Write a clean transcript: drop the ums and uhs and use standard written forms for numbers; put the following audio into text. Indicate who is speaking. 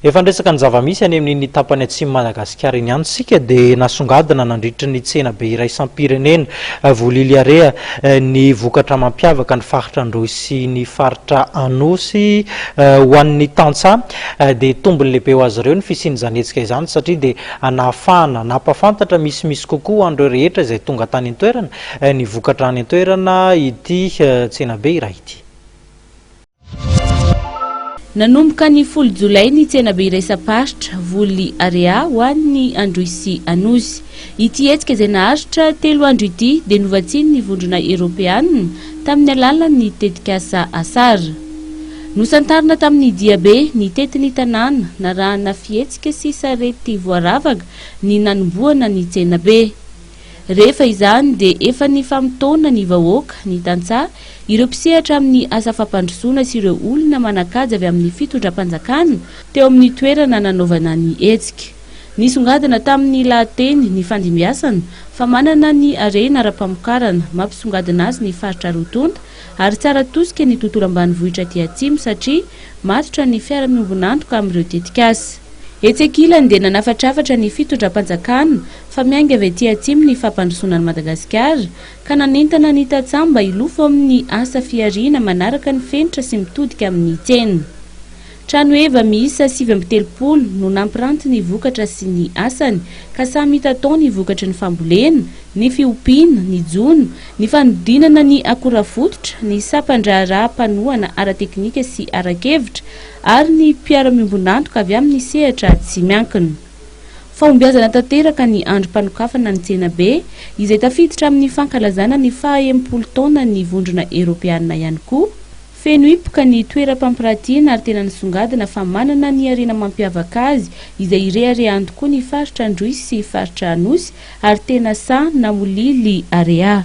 Speaker 1: Efa ndresaka ny zava-misy any amin'ny tapany atsimo Madagasikara iny antsika dia nasongadina nandritra ny tsena be iray isam-pirenena Voliliarea ny vokatra mampiavaka ny faritra Androsy ny faritra Anosy ho an'ny tantsaha dia tombony lehibe ho azy ireo ny fisian'izany hetsika izany satria dia nahafahana nampafantatra misimisy kokoa an'ireo rehetra izay tonga tany an-toerana ny vokatra any an-toerana ity tsena be iray ity.
Speaker 2: Nanomboka ny 10 Jolay ny tsena be iray isam-paritra Voliliarea ho an'ny Androsy Anosy. Ity hetsika izay naharitra 3 andro ity dia novatsiny ny vondrona Eoropeanina tamin'ny alalan'ny tetikasa asara. Nosantarina tamin'ny diabe ny tetin'ny tanàna narahana fihetsika sy sarety voaravaka ny nanomboana ny tsena be. Rehefa izany dia efa ny famotona ny vahoaka ny tantsaha ireo mpisehatra amin'ny asa fampandrosoana sy ireo olona manan-kaja avy amin'ny fitondram-panjakana teo amin'ny toerana nanaovana ny hetsika. Nisongadina tamin'ny lahateny ny fandimbiasana fa manana ny harena ara-pamokarana mampisongadina azy ny faritra Rotonta ary tsara tosika ny tontolo ambanivohitra aty atsimo satria matotra ny fiara-miombon'antoka amin'ireo tetikasa. Etsekilany dia nanafatrafatra ny fitondram-panjakana fa miainga avy aty atsimo ny fampandrosoana ny Madagasikara ka nanentana ny tantsaha mba hilofo amin'ny asa fiariana manaraka ny fenitra sy mitodika amin'ny tsena. Trano eva miisa 7 no nampiranty ny vokatra sy ny asany ka samy hita tao ny vokatra ny fambolena, ny fiompiana, ny jono, ny fanodinana ny akora fototra, ny sapandraharaha-panoana ara-teknika sy ara-kevitra ary ny mpiara-miombon'antoka avy amin'ny sehatra tsy miankina. Fahombiazana tanteraka ny androm-panokafana ny tsena be izay tafiditra amin'ny fankalazana ny 40 taona ny vondrona Eoropeanina ihany koa. Feno hipoka ny toeram-pampirantiana ary tena nisongadina fa manana ny harena mampiavaka azy izay ireharehan'ny tokoa ny faritra Androsy sy faritra Anosy ary tena sahy Voliliarea.